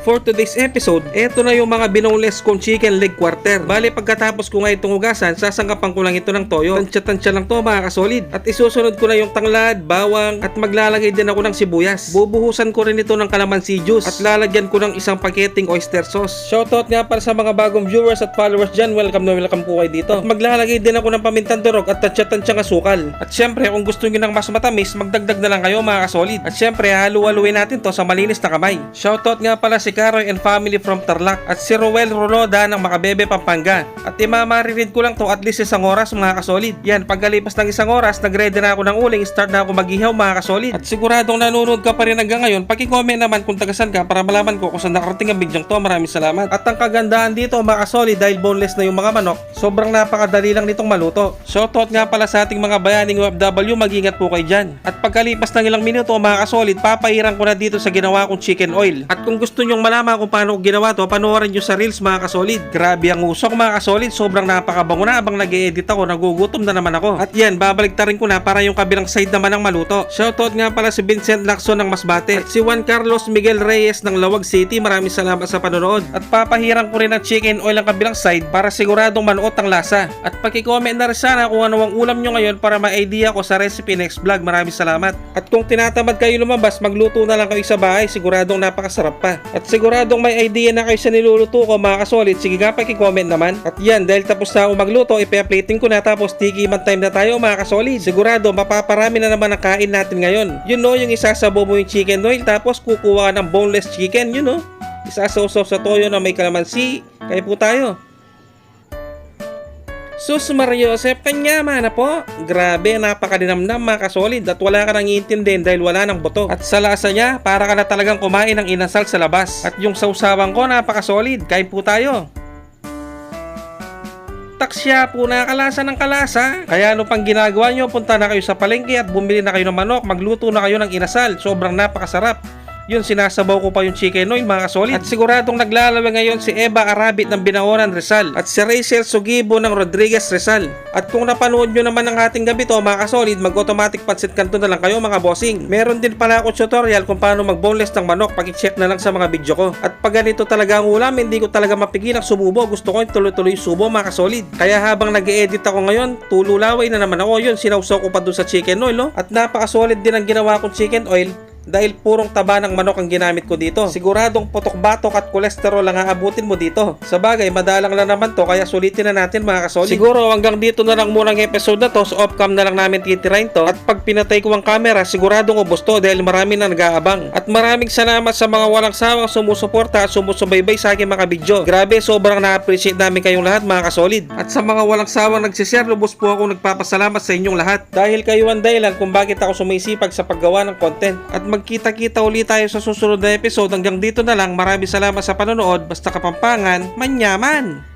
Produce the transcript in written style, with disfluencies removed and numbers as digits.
for today's episode, eto na yung mga binoneless kong chicken leg quarter. Bale, pagkatapos ko nga itong hugasan, sasangkapan ko lang ito ng toyo. Tansya-tansya lang to mga kasolid. At isusunod ko na yung tanglad, bawang, at maglalagay din ako ng sibuyas. Bubuhusan ko rin ito ng calamansi juice at lalagyan ko ng isang paketing oyster sauce. Shoutout nga para sa mga bagong viewers at followers dyan. Welcome na welcome po kayo dito. At maglalagay din ako ng pamintang durog at tansya-tansyang asukal. At syempre, kung gusto nyo ng mas matamis, magdagdag na lang kayo mga kasolid. At syempre, halu-haluin natin to sa malinis na kamay. Shoutout nga pala si Caroy and family from Tarlac at si Roel Roloda ng Makabebe, Pampanga. At imamaririd ko lang to at least isang oras mga kasolid. Yan, pagkalipas ng isang oras, nagready na ako ng uling, start na ako mag-ihaw mga kasolid. At siguradong nanonood ka pa rin hanggang ngayon, paki-comment naman kung tagasan ka para malaman ko kung saan nakarating ang bidyong to. Maraming salamat. At ang kagandahan dito mga kasolid, dahil boneless na yung mga manok, sobrang napakadali lang nitong maluto. Shoutout nga pala sa ating mga bayaning OFW, mag-ingat po kayo dyan. At pagkalipas ng ilang minuto mga kasolid, papahirang ko na dito sa ginawa kong chicken oil. At kung gusto nyong malaman kung paano ko ginawa to, panoorin nyo sa reels mga kasolid. Grabe ang usok mga kasolid, sobrang napakabango na. Habang nag-e-edit ako, nagugutom na naman ako. At yan, babaliktarin ko na para yung kabilang side naman ng maluto. Shoutout nga pala si Vincent Lacson ng Masbate at si Juan Carlos Miguel Reyes ng Lawag City. Maraming salamat sa panonood. At papahirang ko rin ng chicken oil ang kabilang side para siguradong manuot ang lasa. At paki-comment na rin sana kung ano ang ulam nyo ngayon para ma-idea ko sa recipe next vlog. Maraming salamat. At kung tinatamad kayo lumabas, magluto na lang kayo sa bahay. Siguradong napakasarap pa. At siguradong may idea na kayo sa niluluto ko mga kasolid. Sige nga, paki-comment naman. At yan, dahil tapos na ako magluto, ipe-plating ko na tapos tikiman time na tayo mga kasolid. Sigurado mapaparami na naman ang kain natin ngayon. You know, yung isasabaw mo yung chicken oil tapos kukuha ka ng boneless chicken, you know. Isasaw-saw sa toyo na may kalamansi. Kaya po tayo. Sus Mario Joseph, kanyama na po. Grabe, napakadinamnam mga kasolid at wala ka nang iintindihin dahil wala ng buto. At sa lasa niya, para ka na talagang kumain ng inasal sa labas. At yung sausawan ko, napakasolid. Kain po tayo. Taksya po na kalasa ng kalasa. Kaya ano pang ginagawa nyo, punta na kayo sa palengke at bumili na kayo ng manok, magluto na kayo ng inasal. Sobrang napakasarap. Yun, sinasabaw ko pa yung chicken oil mga kasolid. At siguradong naglalaway ngayon si Eva Arabit ng Binaonan Rizal at si Rachel Sugibo ng Rodriguez Rizal. At kung napanood nyo naman ang ating gabi to mga kasolid, mag-automatic pansit kanto na lang kayo mga bossing. Meron din pala ako tutorial kung paano mag-boneless ng manok, paki-check na lang sa mga video ko. At pag ganito talaga ang ulam, hindi ko talaga mapigilang sumubo. Gusto ko yung tuloy-tuloy subo mga kasolid. Kaya habang nag-e-edit ako ngayon, tululaway na naman ako. Yun, sinawsaw ko pa doon sa chicken oil, no? At napakasolid din ang ginawa kong chicken oil dahil purong taba ng manok ang ginamit ko dito. Siguradong putok-batok at kolesterol ang aabutin mo dito. Sa bagay, madalang lang naman to, kaya sulitin na natin mga kasolid. Siguro hanggang dito na lang muna ang episode na to. So off-cam na lang namin titirain to. At pag pinatay ko ang camera, siguradong ubos to dahil marami na nag-aabang. At maraming salamat sa mga walang sawang sumusuporta at sumusubaybay sa aking mga video. Grabe, sobrang na-appreciate namin kayong lahat mga kasolid. At sa mga walang sawang nagsishare, lubos po ako nagpapasalamat sa inyong lahat. Dahil kayo ang dahilan kung bakit ako sumisipag sa paggawa ng content. At magkita-kita ulit tayo sa susunod na episode. Hanggang dito na lang. Maraming salamat sa panonood. Basta Kapampangan, manyaman!